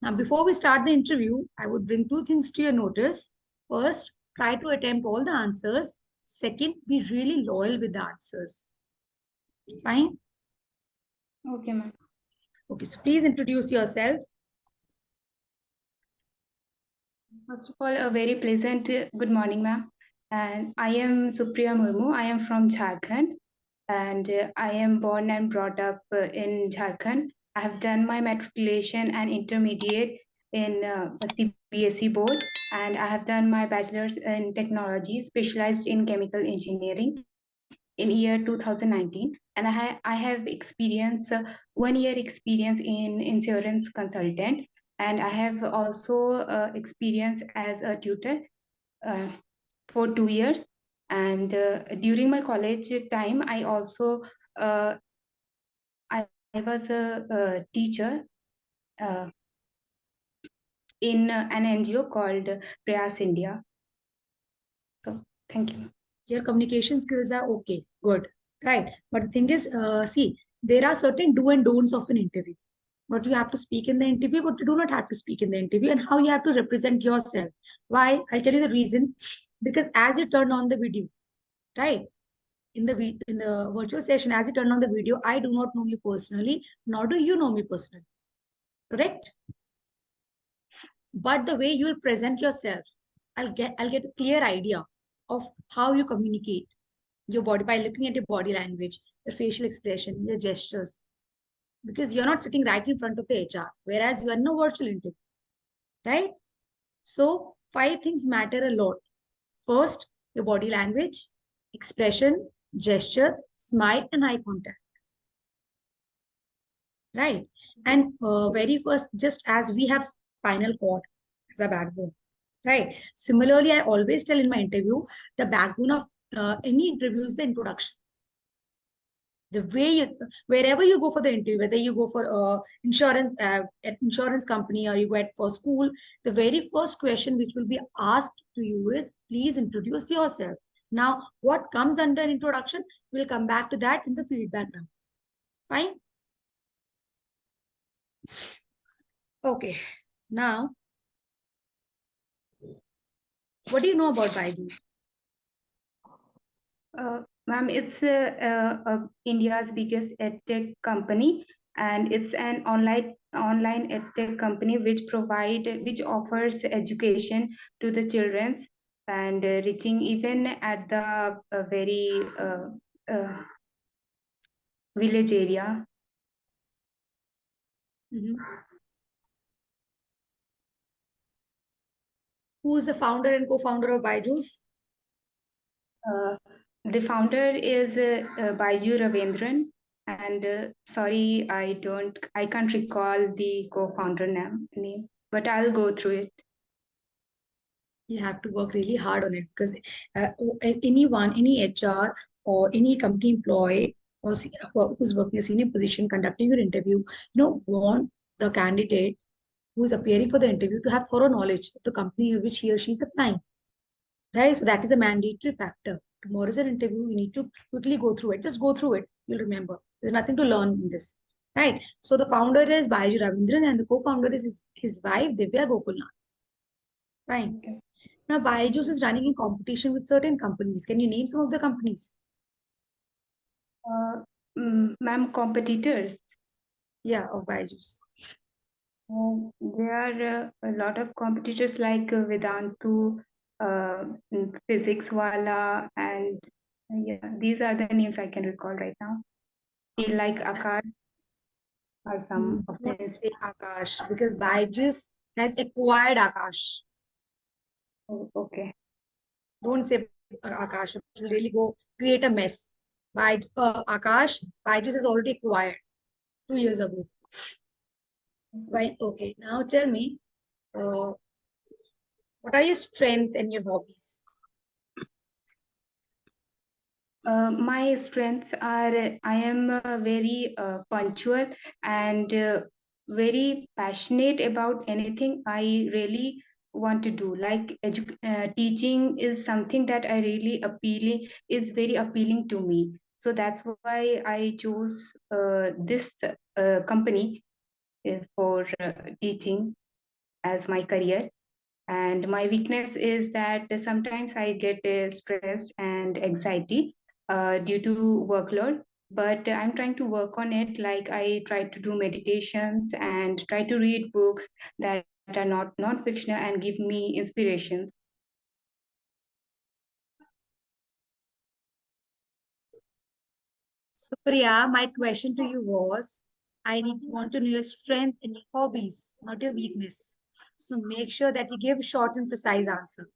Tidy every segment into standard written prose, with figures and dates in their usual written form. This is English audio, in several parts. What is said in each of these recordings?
Now, before we start the interview, I would bring two things to your notice. First, try to attempt all the answers. Second, be really loyal with the answers. Fine? Okay, ma'am. Okay, so please introduce yourself. First of all, a very pleasant good morning, ma'am. And I am Supriya Murmu. I am from Jharkhand, and I am born and brought up in Jharkhand. I have done my matriculation and intermediate in CBSE board, and I have done my bachelor's in technology, specialized in chemical engineering in year 2019. And I have experience, 1 year experience in insurance consultant, and I have also experience as a tutor uh, for 2 years. And during my college time, I also I was a teacher uh, in an NGO called Prayas India. So thank you. Your communication skills are okay, good, right? But the thing is, see, there are certain do and don'ts of an interview. What you have to speak in the interview, what you do not have to speak in the interview, and how you have to represent yourself. Why? I'll tell you the reason. Because as you turn on the video, right? In the virtual session, as you turn on the video, I do not know you personally, nor do you know me personally. Correct? But the way you will present yourself, I'll get a clear idea of how you communicate your body by looking at your body language, your facial expression, your gestures. Because you're not sitting right in front of the HR, whereas you are in a virtual interview, right? So 5 things matter a lot. First, your body language, expression, gestures, smile, and eye contact. Right? And very first, just as we have spinal cord as a backbone, right? Similarly, I always tell in my interview, the backbone of any interview is the introduction. The way wherever you go for the interview, whether you go for insurance company or you go for school, the very first question which will be asked to you is, please introduce yourself. Now, what comes under an introduction, we'll come back to that in the feedback round. Fine? Okay. Now, what do you know about Byjus? Ma'am, it's India's biggest edtech company, and it's an online edtech company which offers education to the children, and reaching even at the very village area. Who is the founder and co-founder of Byjus? The founder is Byju Ravindran, and sorry, I can't recall the co-founder name, but I'll go through it. You have to work really hard on it, because any HR or any company employee or who's working a senior position conducting your interview, want the candidate who is appearing for the interview to have thorough knowledge of the company in which he or she is applying. Right? So that is a mandatory factor. Tomorrow is an interview. You need to quickly go through it. Just go through it. You'll remember. There's nothing to learn in this. Right? So the founder is Byju Ravindran and the co-founder is his wife, Divya Gokulnath. Fine. Okay. Now, Byjus is running in competition with certain companies. Can you name some of the companies? Ma'am, competitors? Yeah, of Byjus. There are a lot of competitors like Vedantu, Physics Wala, and yeah, these are the names I can recall right now. Like Akash or some of them. Say Akash, because Byjus has acquired Akash. Oh, okay. Don't say Akash. It will really go create a mess. Akash, Byjus has already acquired 2 years ago. Right. Okay. Now tell me, what are your strengths and your hobbies? My strengths are I am very punctual and very passionate about anything I really want to do. Like teaching is something that I really is very appealing to me. So that's why I chose this company for teaching. as my career. And my weakness is that sometimes I get stressed and anxiety due to workload. But I'm trying to work on it. Like I try to do meditations and try to read books that are not non-fictional and give me inspiration. So, Priya, my question to you was, want to know your strength and your hobbies, not your weakness. So make sure that you give short and precise answer.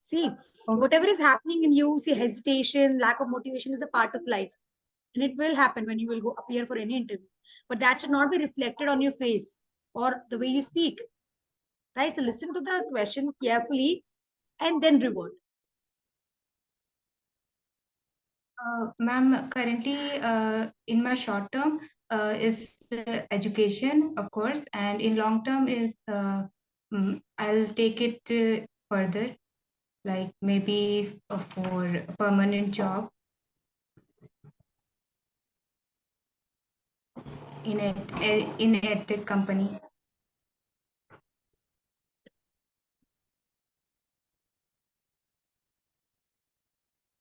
See, whatever is happening in you, see, hesitation, lack of motivation is a part of life. And it will happen when you will go appear for any interview. But that should not be reflected on your face or the way you speak. Right? So listen to the question carefully and then revert. Ma'am, currently in my short term is education, of course, and in long term is I'll take it further, like maybe for a permanent job in a tech company.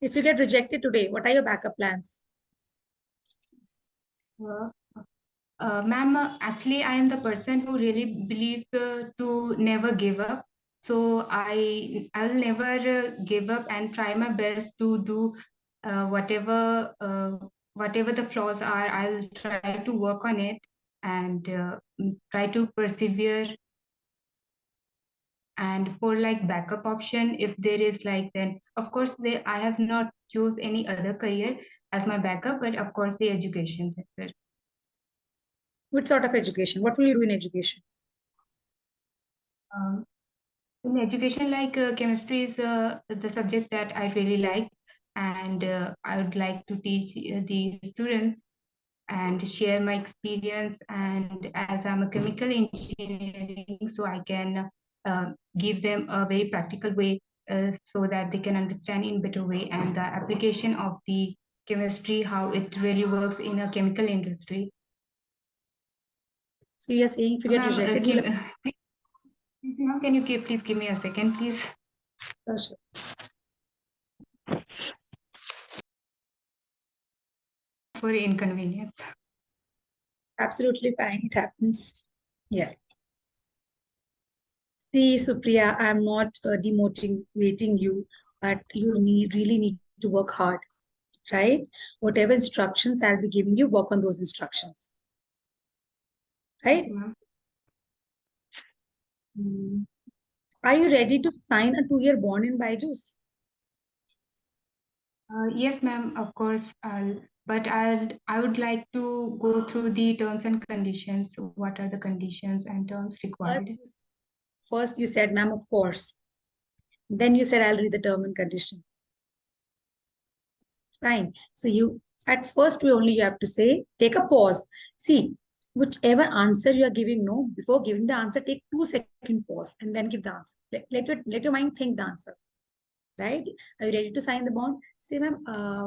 If you get rejected today, what are your backup plans? Ma'am, actually, I am the person who really believe to never give up. So I'll never give up and try my best to do whatever the flaws are. I'll try to work on it and try to persevere. And for like backup option, if there is like, then of course I have not choose any other career as my backup, but of course the education sector. What sort of education? What will you do in education? Um, In education, like chemistry is the subject that I really like, and I would like to teach the students and share my experience. And as I'm a chemical engineering, so I can give them a very practical way so that they can understand in better way and the application of the chemistry, how it really works in a chemical industry. So you're saying if you get Ma'am, rejected, can you please give me a second, please, sure. for inconvenience? Absolutely fine. It happens. Yeah. See, Supriya, I'm not demotivating you, but you really need to work hard, right? Whatever instructions I'll be giving you, work on those instructions, right? Ma'am. Mm. Are you ready to sign a 2-year bond in Byjus? Yes, ma'am, of course. I would like to go through the terms and conditions. What are the conditions and terms First, required? first you said, ma'am, of course. Then you said, I'll read the term and condition. Fine. So at first, you have to say, take a pause. See, whichever answer you are giving, no, before giving the answer, take 2-second pause and then give the answer. Let your mind think the answer. Right? Are you ready to sign the bond? Say, ma'am,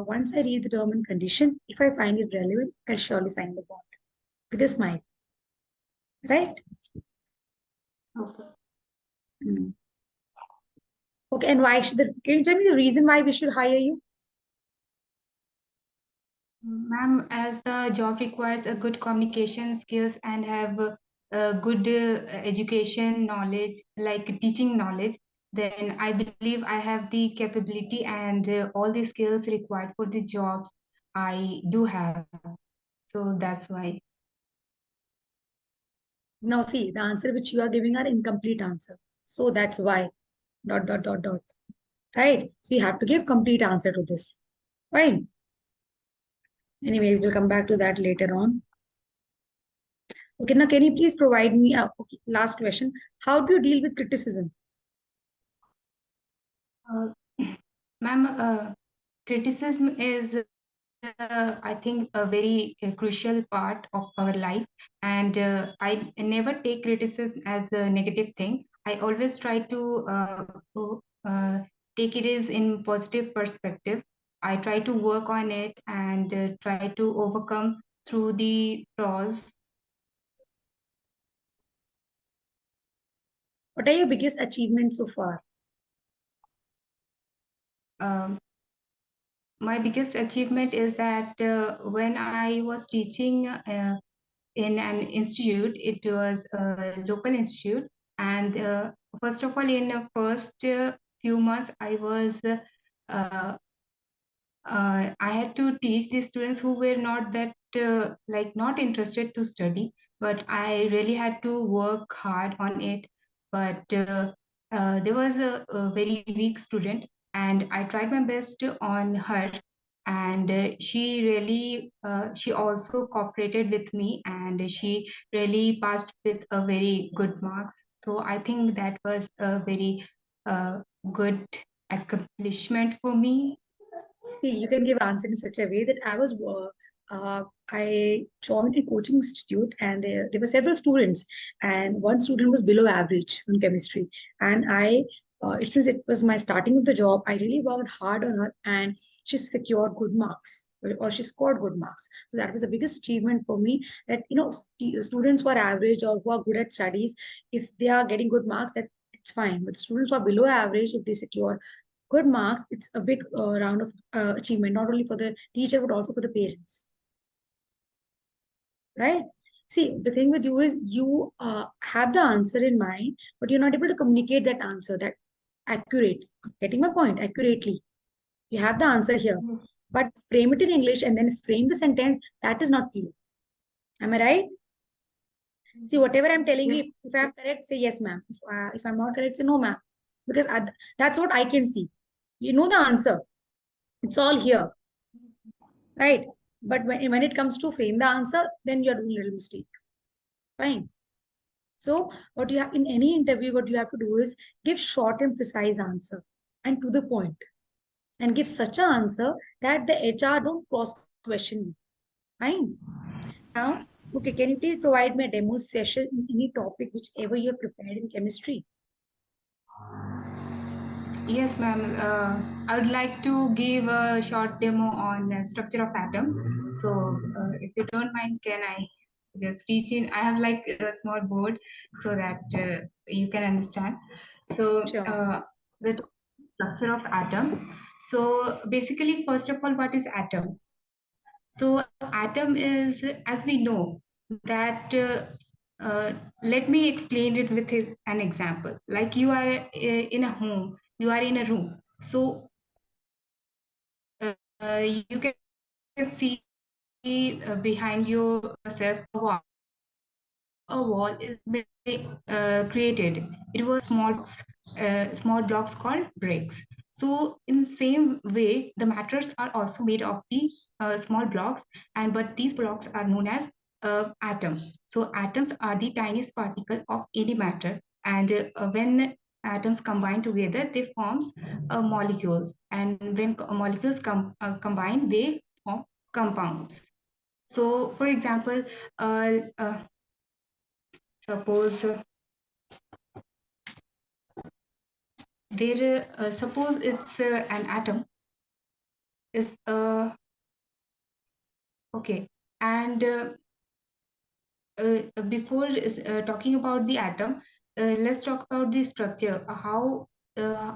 once I read the term and condition, if I find it relevant, I'll surely sign the bond. With a smile. Right? Okay. Mm. Okay, and can you tell me the reason why we should hire you? Ma'am, as the job requires a good communication skills and have a good education knowledge, like teaching knowledge, then I believe I have the capability and all the skills required for the jobs I do have. So that's why. Now see, the answer which you are giving are incomplete answer. So that's why. Dot, dot, dot, dot. Right? So you have to give complete answer to this. Fine. Anyways, we'll come back to that later on. Okay, now can you please provide me a last question? How do you deal with criticism? Uh, Ma'am, criticism is, I think, a very crucial part of our life, and I never take criticism as a negative thing. I always try to take it as in positive perspective. I try to work on it and try to overcome through the flaws. What are your biggest achievements so far? Um, my biggest achievement is that when I was teaching in an institute, it was a local institute, and first of all, in the first few months, uh, I had to teach the students who were not that not interested to study, but I really had to work hard on it. But there was a very weak student, and I tried my best on her, and she also cooperated with me, and she really passed with a very good marks. So I think that was a very uh, good accomplishment for me. See, you can give answer in such a way that I joined a coaching institute, and there were several students, and one student was below average in chemistry. And since it was my starting of the job, I really worked hard on her, and she secured good marks, or she scored good marks. So that was the biggest achievement for me. That students who are average or who are good at studies, if they are getting good marks, that it's fine. But the students who are below average, if they secure good marks, it's a big round of achievement, not only for the teacher, but also for the parents, right? See, the thing with you is you have the answer in mind, but you're not able to communicate that answer, that accurate. Getting my point accurately. You have the answer here, but frame it in English and then frame the sentence. That is not clear. Am I right? See, whatever I'm telling you, if I'm correct, say yes, ma'am. If I'm not correct, say no, ma'am. Because that's what I can see. You know the answer. It's all here. Right? But when it comes to frame the answer, then you're doing a little mistake. Fine. So what you have in any interview, what you have to do is give short and precise answer and to the point, and give such an answer that the HR don't cross question you. Fine. Now, okay, can you please provide me a demo session in any topic whichever you have prepared in chemistry? Yes, ma'am. I would like to give a short demo on structure of atom. So, if you don't mind, can I just teach in? I have like a small board so that you can understand. So, Sure. the structure of atom. So, basically, first of all, what is atom? So, atom is, as we know, that let me explain it with an example. Like you are in a home, you are in a room. So, you can see behind yourself a wall. A wall is created. It was small blocks called bricks. So in the same way, the matters are also made of the small blocks, and but these blocks are known as atoms. So atoms are the tiniest particle of any matter, and when atoms combine together, they forms molecules, and when molecules combine, they form compounds. So, for example, suppose suppose it's an atom is okay, and before talking about the atom, let's talk about the structure. How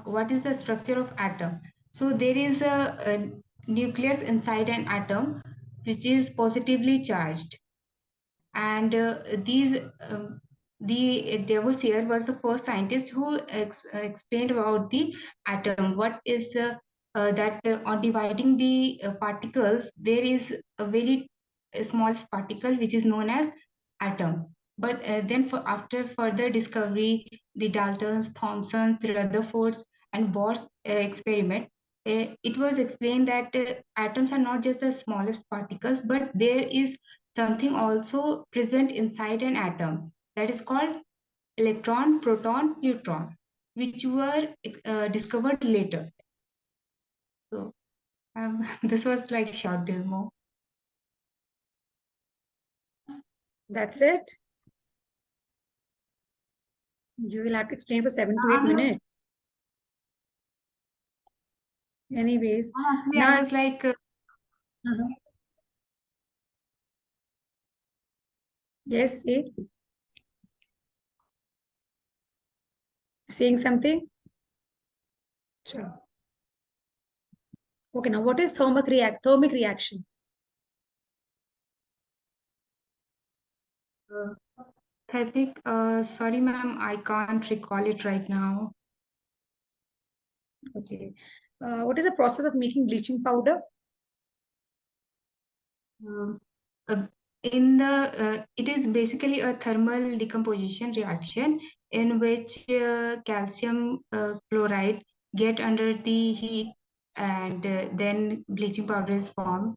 what is the structure of atom? So there is a nucleus inside an atom which is positively charged, and these the Devossier was the first scientist who explained about the atom. What is that on dividing the particles, there is a very small particle which is known as atom. But then, after further discovery, the Daltons, Thomsons, Rutherfords, and Bohr's experiment, it was explained that atoms are not just the smallest particles, but there is something also present inside an atom that is called electron, proton, neutron, which were discovered later. So this was like short demo. That's it. You will have to explain for 7 to 8 minutes. Anyways, Actually, I now, was like, uh-huh. Yes, see. Saying something? Sure. Okay, now what is thermic reaction? Uh, sorry, ma'am, I can't recall it right now. Okay. What is the process of making bleaching powder? Uh, uh, it is basically a thermal decomposition reaction in which calcium chloride get under the heat and then bleaching powder is formed.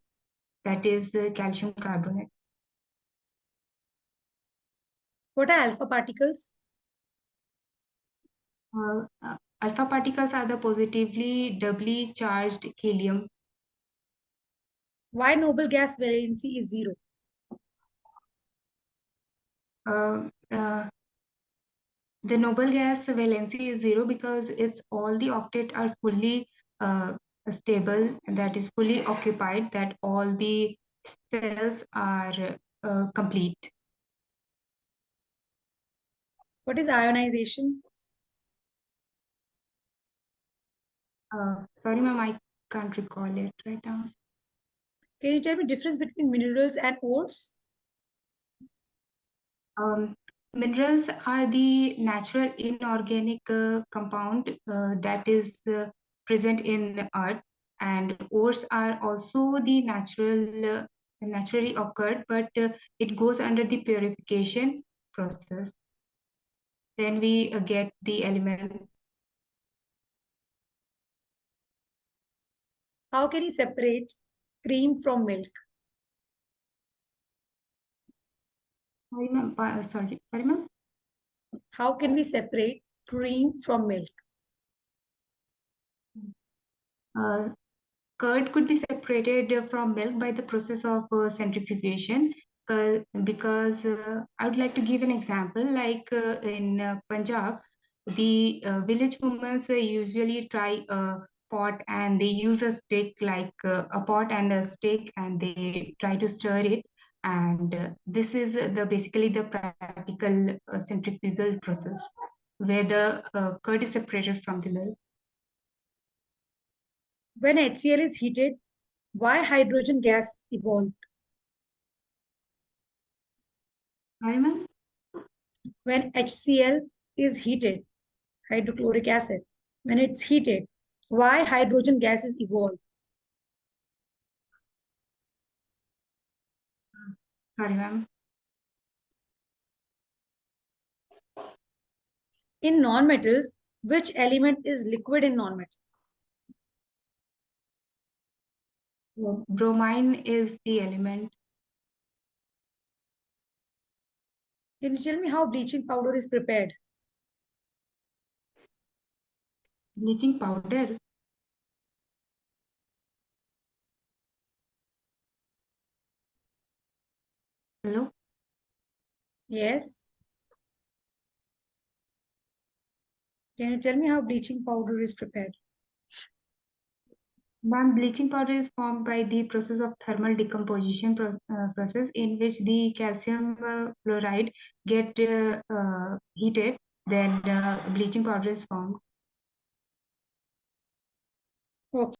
That is calcium carbonate. What are alpha particles? Alpha particles are the positively doubly charged helium. Why noble gas valency is 0? Uh, uh, the noble gas valency is 0 because it's all the octet are fully stable, that is fully occupied, that all the cells are complete. What is ionization? Sorry, ma'am, I can't recall it right now. Can you tell me difference between minerals and ores? Um, Minerals are the natural inorganic compound that is present in earth, and ores are also the naturally occurred, but it goes under the purification process. Then we get the elements. How can you separate cream from milk? Sorry, ma'am. How can we separate cream from milk? Uh, Curd could be separated from milk by the process of centrifugation. Because I would like to give an example, like in Punjab, the village women usually try a pot and they use a stick, like a pot and a stick, and they try to stir it. And this is the basically the practical centrifugal process where the curd is separated from the milk. When HCl is heated, why hydrogen gas evolved? Sorry, ma'am. When HCl is heated, hydrochloric acid, when it's heated, why hydrogen gases evolve? Sorry, ma'am. In nonmetals, which element is liquid in nonmetals? Bromine is the element. Can you tell me how bleaching powder is prepared? Bleaching powder. Hello. Yes. Can you tell me how bleaching powder is prepared? Ma'am, bleaching powder is formed by the process of thermal decomposition process in which the calcium chloride get heated. Then bleaching powder is formed. Okay.